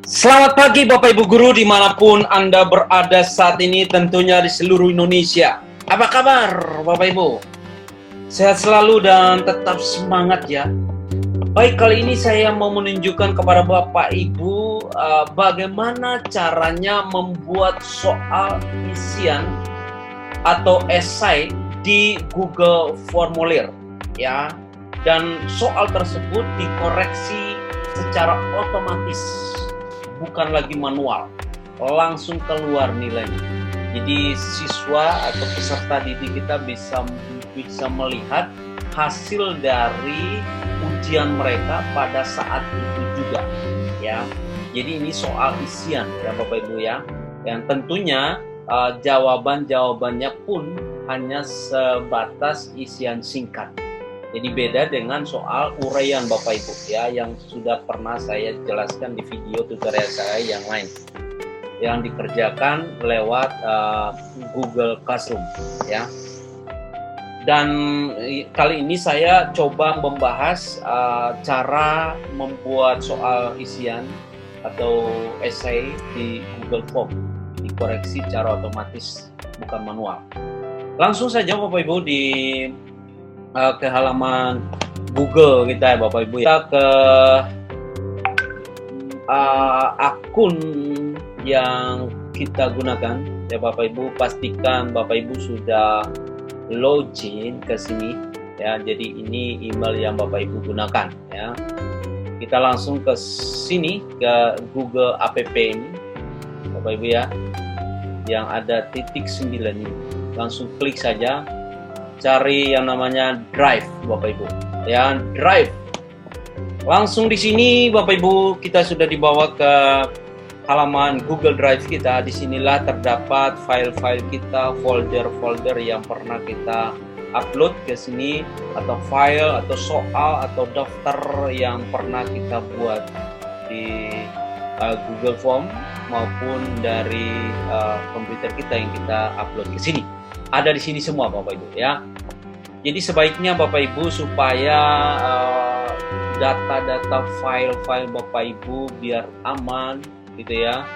Selamat pagi Bapak Ibu Guru dimanapun Anda berada saat ini, tentunya di seluruh Indonesia. Apa kabar Bapak Ibu? Sehat selalu dan tetap semangat ya. Baik, kali ini saya mau menunjukkan kepada Bapak Ibu bagaimana caranya membuat soal isian atau esai di Google Formulir ya. Dan soal tersebut dikoreksi secara otomatis, bukan lagi manual, langsung keluar nilainya. Jadi siswa atau peserta didik kita bisa melihat hasil dari ujian mereka pada saat itu juga ya. Jadi ini soal isian ya Bapak Ibu ya. Yang tentunya jawabannya pun hanya sebatas isian singkat. Jadi beda dengan soal uraian Bapak Ibu ya, yang sudah pernah saya jelaskan di video tutorial saya yang lain, yang dikerjakan lewat Google Classroom ya. Dan kali ini saya coba membahas cara membuat soal isian atau essay di Google Form, dikoreksi secara otomatis bukan manual. Langsung saja Bapak Ibu ke halaman Google kita ya Bapak Ibu ya, ke akun yang kita gunakan ya Bapak Ibu. Pastikan Bapak Ibu sudah login ke sini ya. Jadi ini email yang Bapak Ibu gunakan ya. Kita langsung ke sini, ke Google App ini Bapak Ibu ya, yang ada titik 9 ini. Langsung klik saja, cari yang namanya Drive Bapak Ibu ya, Drive. Langsung di sini Bapak Ibu kita sudah dibawa ke halaman Google Drive kita. Disinilah terdapat file-file kita, folder-folder yang pernah kita upload ke sini, atau file atau soal atau daftar yang pernah kita buat di Google Form maupun dari komputer kita yang kita upload ke sini. Ada di sini semua Bapak Ibu ya. Jadi sebaiknya Bapak Ibu supaya data-data file-file Bapak Ibu biar aman gitu ya,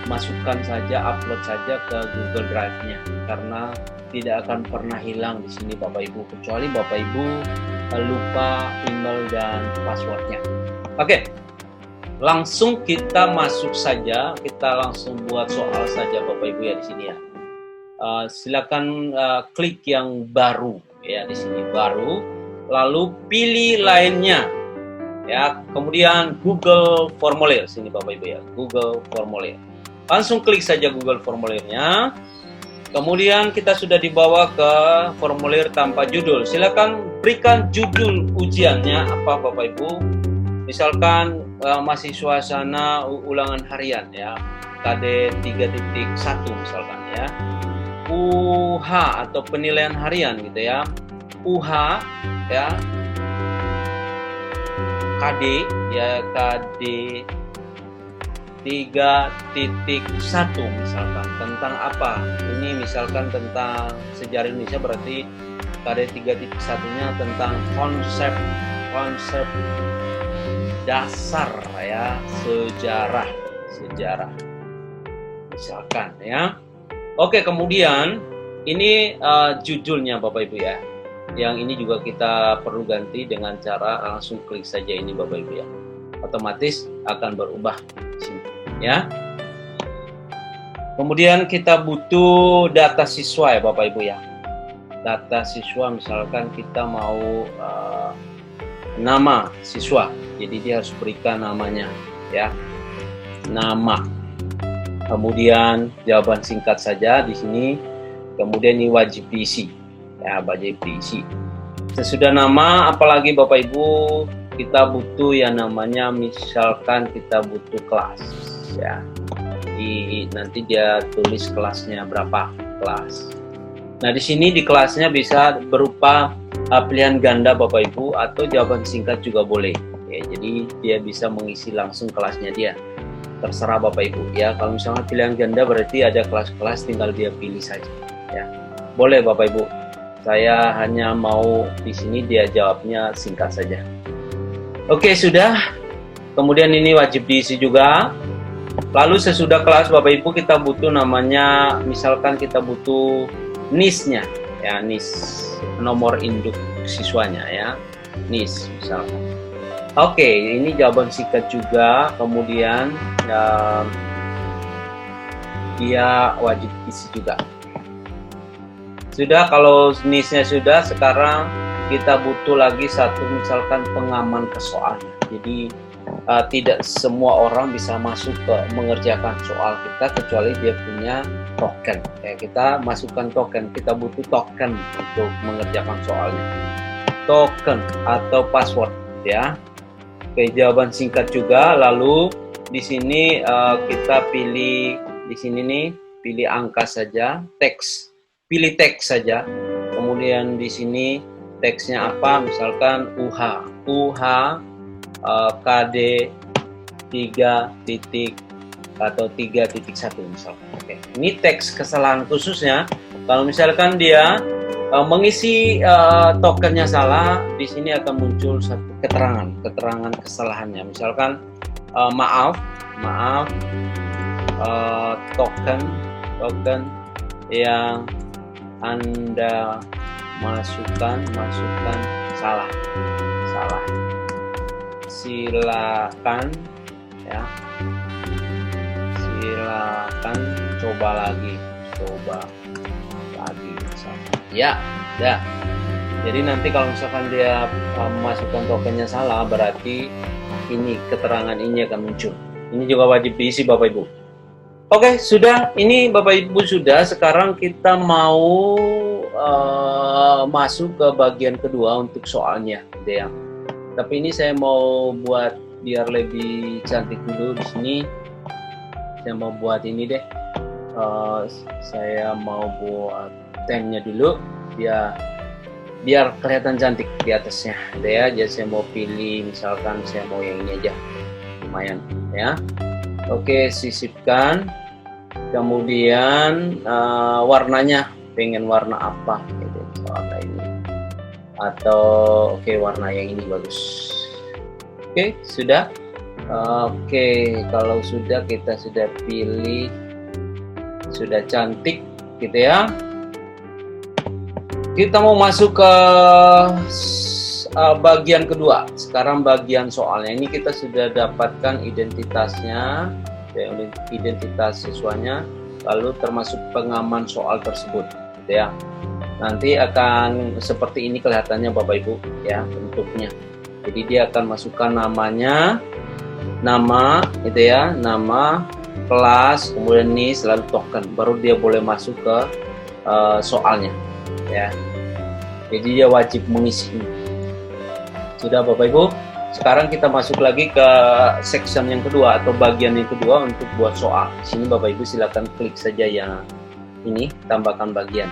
masukkan saja, upload saja ke Google Drive-nya, karena tidak akan pernah hilang di sini Bapak Ibu, kecuali Bapak Ibu lupa email dan passwordnya. Oke, langsung kita masuk saja, kita langsung buat soal saja Bapak Ibu ya di sini ya. Silakan klik yang baru ya, di sini baru, lalu pilih lainnya ya, kemudian Google Formulir sini Bapak Ibu ya, Google Formulir. Langsung klik saja Google Formulirnya. Kemudian kita sudah dibawa ke formulir tanpa judul. Silakan berikan judul ujiannya apa Bapak Ibu. Misalkan masih suasana ulangan harian ya, KD 3.1 misalkan ya. UH atau penilaian harian gitu ya, UH ya, KD ya, KD 3.1 misalkan tentang apa? Ini misalkan tentang sejarah Indonesia, berarti KD 3.1-nya tentang konsep dasar ya, sejarah misalkan ya. Oke, kemudian ini judulnya Bapak Ibu ya. Yang ini juga kita perlu ganti dengan cara langsung klik saja ini Bapak Ibu ya. Otomatis akan berubah di sini ya. Kemudian kita butuh data siswa ya Bapak Ibu ya. Data siswa misalkan kita mau nama siswa. Jadi dia harus berikan namanya ya. Nama. Kemudian jawaban singkat saja di sini. Kemudian ini wajib diisi ya, wajib diisi. Sesudah nama, apalagi Bapak Ibu, kita butuh yang namanya, misalkan kita butuh kelas ya. Jadi nanti dia tulis kelasnya berapa, kelas. Nah di sini di kelasnya bisa berupa pilihan ganda Bapak Ibu, atau jawaban singkat juga boleh ya. Jadi dia bisa mengisi langsung kelasnya dia. Terserah Bapak Ibu ya. Kalau misalnya pilihan ganda berarti ada kelas-kelas, tinggal dia pilih saja ya. Boleh Bapak Ibu. Saya hanya mau di sini dia jawabnya singkat saja. Oke, sudah. Kemudian ini wajib diisi juga. Lalu sesudah kelas Bapak Ibu kita butuh namanya, misalkan kita butuh NIS-nya, ya NIS, nomor induk siswanya ya, NIS misalkan. Oke, ini jawaban singkat juga, kemudian dia wajib isi juga. Sudah, kalau NIS-nya sudah, sekarang kita butuh lagi satu, misalkan pengaman ke soalnya. Jadi tidak semua orang bisa masuk ke mengerjakan soal kita kecuali dia punya token. Ya, kita masukkan token, kita butuh token untuk mengerjakan soalnya. Token atau password ya. Oke, jawaban singkat juga. Lalu di sini kita pilih di sini nih, pilih angka saja, teks. Pilih teks saja. Kemudian di sini teksnya apa? Misalkan UH KD 3 titik atau 3.1 misalkan. Oke. Ini teks kesalahan khususnya. Kalau misalkan dia mengisi tokennya salah, di sini akan muncul satu keterangan kesalahannya. Misalkan maaf token yang Anda masukkan salah. Silakan coba lagi misalkan. Ya, dah. Jadi nanti kalau misalkan dia memasukkan tokennya salah, berarti ini keterangan ini akan muncul. Ini juga wajib diisi Bapak Ibu. Oke, sudah. Ini Bapak Ibu sudah. Sekarang kita mau masuk ke bagian kedua untuk soalnya, gitu ya. Tapi ini saya mau buat biar lebih cantik dulu di sini. Saya mau buat ini deh. Saya mau buat temnya dulu biar kelihatan cantik di atasnya, gitu ya. Jadi saya mau pilih, misalkan saya mau yang ini aja, lumayan ya. Oke, sisipkan. Kemudian warnanya, pengen warna apa? Gitu, warna ini. Atau oke, warna yang ini bagus. Oke, sudah. Oke, kalau sudah, kita sudah pilih, sudah cantik gitu ya. Kita mau masuk ke bagian kedua. Sekarang bagian soalnya. Ini kita sudah dapatkan identitasnya, identitas siswanya, lalu termasuk pengaman soal tersebut gitu ya. Nanti akan seperti ini kelihatannya Bapak Ibu ya bentuknya. Jadi dia akan masukkan nama gitu ya, nama, kelas, kemudian NIS, lalu token, baru dia boleh masuk ke soalnya ya. Jadi dia wajib mengisi. Sudah Bapak Ibu. Sekarang kita masuk lagi ke section yang kedua atau bagian yang kedua untuk buat soal. Di sini Bapak Ibu silakan klik saja yang ini, tambahkan bagian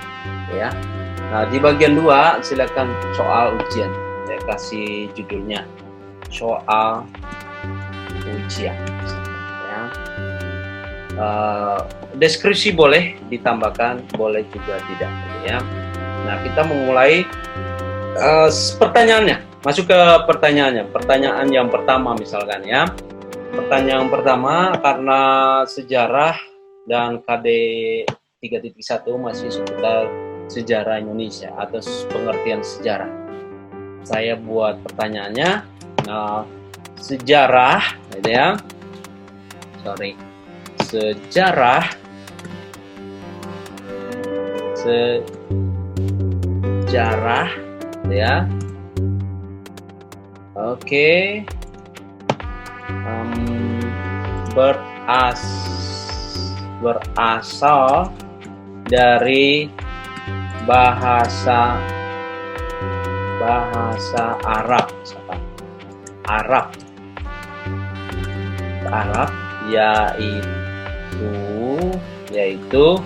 ya. Nah, di bagian 2 silakan soal ujian. Saya kasih judulnya soal ujian ya. Deskripsi boleh ditambahkan, boleh juga tidak ya. Nah, kita memulai pertanyaannya. Masuk ke pertanyaannya. Pertanyaan yang pertama misalkan ya. Pertanyaan pertama, karena sejarah dan KD 3.1 masih seputar sejarah Indonesia atau pengertian sejarah. Saya buat pertanyaannya, sejarah, gitu ya. Sejarah ya. Oke. Berasal dari bahasa Arab, misalkan. Arab yaitu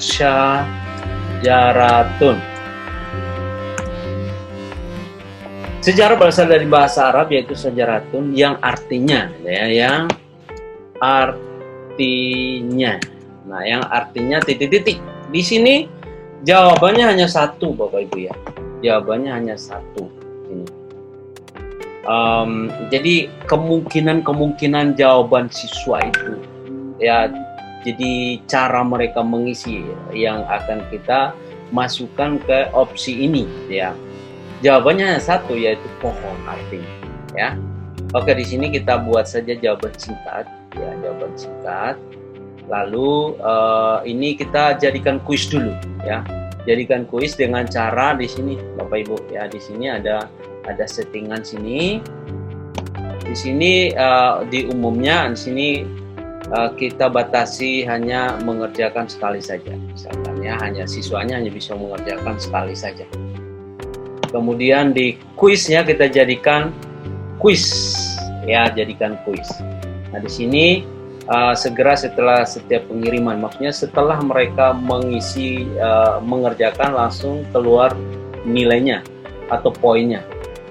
syajaratun. Sejarah berasal dari bahasa Arab yaitu syajaratun, yang artinya ya, yang artinya. Nah, yang artinya titik-titik. Di sini jawabannya hanya satu, Bapak Ibu ya. Jawabannya hanya satu. Ini. Jadi kemungkinan jawaban siswa itu ya, jadi cara mereka mengisi yang akan kita masukkan ke opsi ini ya. Jawabannya satu, yaitu pohon artinya ya. Oke, di sini kita buat saja jawaban singkat ya, jawaban singkat. Lalu ini kita jadikan kuis dulu ya. Jadikan kuis dengan cara di sini Bapak Ibu ya. Di sini ada settingan sini. Di sini di umumnya di sini kita batasi hanya mengerjakan sekali saja. Misalkan ya, siswanya hanya bisa mengerjakan sekali saja. Kemudian di kuisnya kita jadikan kuis ya, jadikan kuis. Nah, di sini segera setelah setiap pengiriman, maksudnya setelah mereka mengisi mengerjakan, langsung keluar nilainya atau poinnya.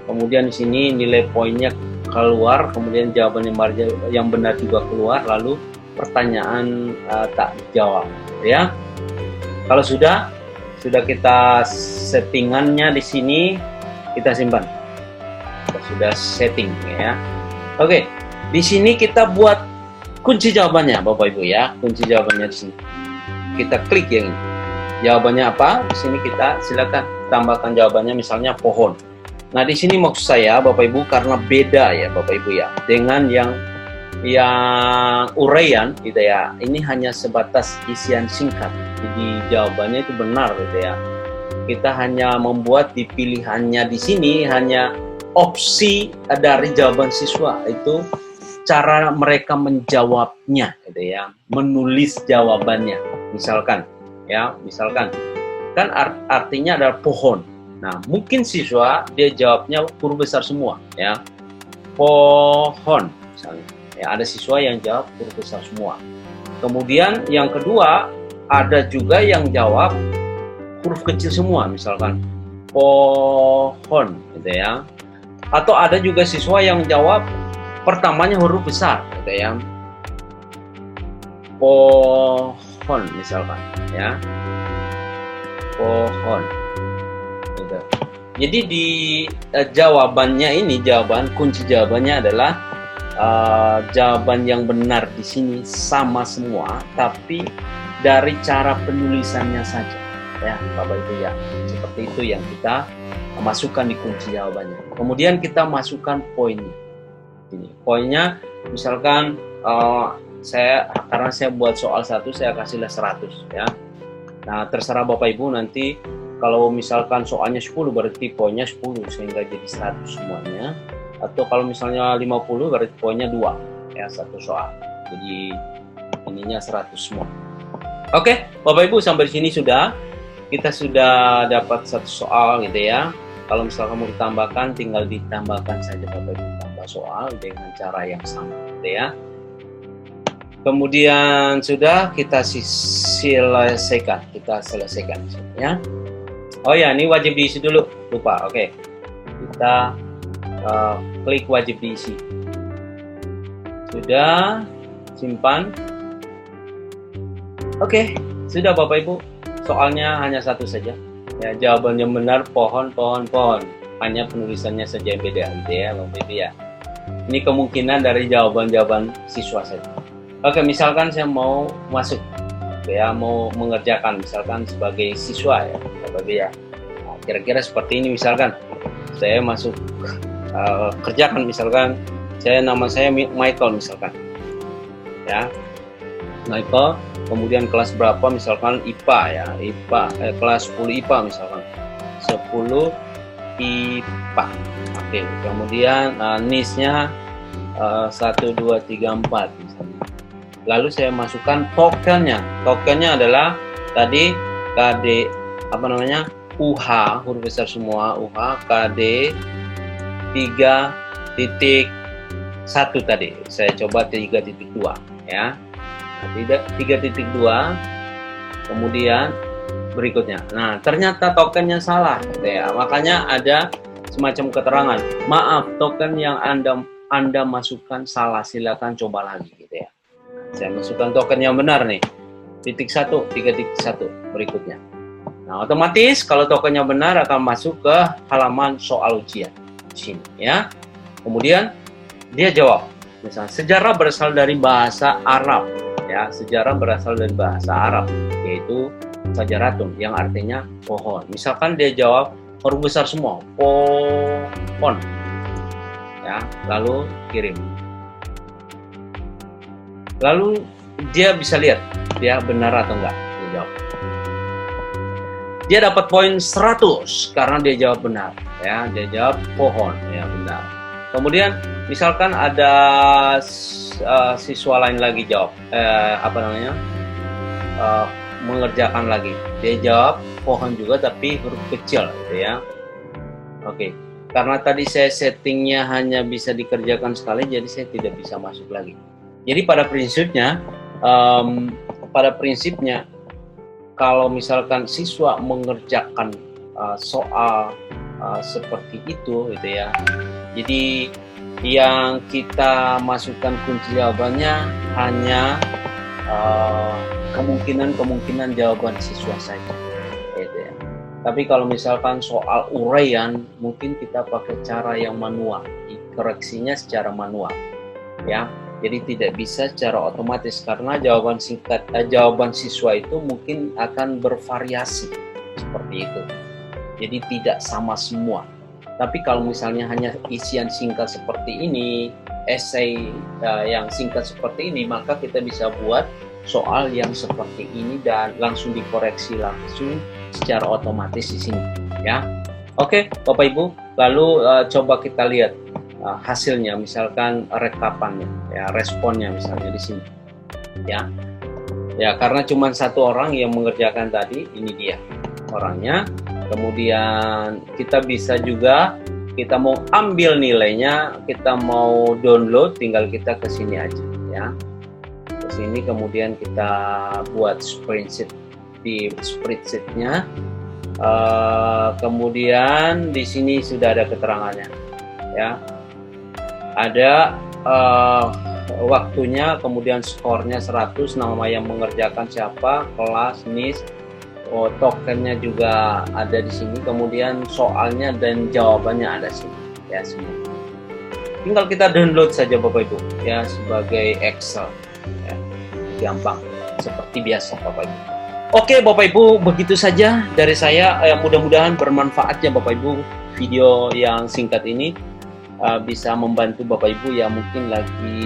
Kemudian di sini nilai poinnya keluar, kemudian jawaban yang benar juga keluar, lalu pertanyaan tak dijawab ya. Kalau sudah kita settingannya di sini, kita simpan. Kita sudah setting ya. Oke, di sini kita buat kunci jawabannya Bapak Ibu ya. Kunci jawabannya di sini. Kita klik yang ini. Jawabannya apa? Di sini kita silakan tambahkan jawabannya, misalnya pohon. Nah, di sini maksud saya Bapak Ibu, karena beda ya Bapak Ibu ya dengan yang uraian gitu ya. Ini hanya sebatas isian singkat. Jadi jawabannya itu benar gitu ya. Kita hanya membuat di pilihannya di sini hanya opsi dari jawaban siswa, itu cara mereka menjawabnya gitu ya, menulis jawabannya. Misalkan kan artinya adalah pohon. Nah, mungkin siswa dia jawabnya huruf besar semua ya, pohon misalnya ya. Ada siswa yang jawab huruf besar semua. Kemudian yang kedua, ada juga yang jawab huruf kecil semua, misalkan pohon gitu ya. Atau ada juga siswa yang jawab pertamanya huruf besar gitu ya, pohon misalkan ya, pohon gitu. Jadi di jawabannya ini, kunci jawabannya adalah jawaban yang benar di sini sama semua, tapi dari cara penulisannya saja ya Bapak Ibu ya. Seperti itu yang kita masukkan di kunci jawabannya. Kemudian kita masukkan poinnya. Ini poinnya, misalkan karena saya buat soal 1, saya kasihlah 100 ya. Nah, terserah Bapak Ibu nanti, kalau misalkan soalnya 10 berarti poinnya 10 sehingga jadi 100 semuanya. Atau kalau misalnya 50 berarti poinnya 2 ya, satu soal. Jadi ininya 100 semua. Oke, Bapak Ibu, sampai di sini kita sudah dapat satu soal gitu ya. Kalau misalkan mau ditambahkan, tinggal ditambahkan saja Bapak Ibu, tambah soal dengan cara yang sama gitu ya. Kemudian sudah kita selesaikan ya. Oh ya, ini wajib diisi dulu, lupa. Oke, kita klik wajib diisi. Sudah, simpan. Oke, sudah Bapak Ibu. Soalnya hanya satu saja. Ya, jawaban yang benar pohon. Hanya penulisannya saja yang beda gitu ya Bapak Ibu ya. Ini kemungkinan dari jawaban siswa saja. Oke, misalkan saya mau masuk ya, mau mengerjakan misalkan sebagai siswa ya Bapak Ibu ya. Nah, kira-kira seperti ini, misalkan saya masuk kerjakan, misalkan nama saya Michael misalkan. Ya. Michael, kemudian kelas berapa, misalkan IPA ya, kelas 10 IPA misalkan, 10 IPA. Oke, kemudian NIS-nya 1, 2, 3, 4 misalnya. Lalu saya masukkan tokennya adalah tadi KD UH, huruf besar semua, UH KD 3.1 tadi, saya coba 3.2 ya. 3.2, kemudian berikutnya. Nah, ternyata tokennya salah gitu ya. Makanya ada semacam keterangan, maaf, token yang Anda masukkan salah, silakan coba lagi gitu ya. Saya masukkan token yang benar nih, 3.1 berikutnya. Nah, otomatis kalau tokennya benar akan masuk ke halaman soal ujian di sini ya. Kemudian dia jawab, misalnya sejarah berasal dari bahasa Arab, ya, sejarah berasal dari bahasa Arab, yaitu sajaratun, yang artinya pohon. Misalkan dia jawab huruf besar semua, pohon, ya, lalu kirim. Lalu dia bisa lihat dia benar atau enggak dia jawab. Dia dapat poin 100 karena dia jawab benar, ya, dia jawab pohon, ya, benar. Kemudian misalkan ada siswa lain lagi jawab mengerjakan lagi, dia jawab pohon juga tapi huruf kecil, gitu ya. Oke, karena tadi saya settingnya hanya bisa dikerjakan sekali, jadi saya tidak bisa masuk lagi. Jadi pada prinsipnya kalau misalkan siswa mengerjakan soal seperti itu, gitu ya, jadi yang kita masukkan kunci jawabannya hanya kemungkinan jawaban siswa saja, gitu ya. Tapi kalau misalkan soal uraian, mungkin kita pakai cara yang manual, koreksinya secara manual, ya. Jadi tidak bisa secara otomatis karena jawaban siswa itu mungkin akan bervariasi seperti itu. Jadi tidak sama semua. Tapi kalau misalnya hanya isian singkat seperti ini, esai yang singkat seperti ini, maka kita bisa buat soal yang seperti ini dan langsung dikoreksi langsung secara otomatis di sini, ya. Oke, Bapak Ibu, lalu coba kita lihat hasilnya, misalkan rekapannya, ya, responnya misalnya di sini, ya. Ya, karena cuma satu orang yang mengerjakan tadi, ini dia orangnya. Kemudian kita bisa juga, kita mau ambil nilainya, kita mau download, tinggal kita ke sini aja, ya. Ke sini kemudian kita buat spreadsheet di spreadsheetnya. Kemudian di sini sudah ada keterangannya, ya. Ada waktunya, kemudian skornya 100, nama yang mengerjakan siapa, kelas, NIS, tokennya juga ada di sini, kemudian soalnya dan jawabannya ada sini, ya, semua. Tinggal kita download saja Bapak Ibu, ya, sebagai Excel, ya, gampang seperti biasa Bapak Ibu. Oke Bapak Ibu, begitu saja dari saya. Mudah-mudahan bermanfaat ya Bapak Ibu, video yang singkat ini bisa membantu Bapak Ibu yang mungkin lagi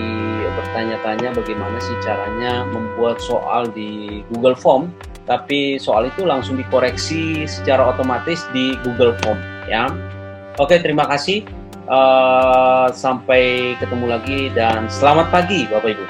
bertanya-tanya bagaimana sih caranya membuat soal di Google Form, tapi soal itu langsung dikoreksi secara otomatis di Google Form, ya. Oke, terima kasih. Sampai ketemu lagi dan selamat pagi Bapak Ibu.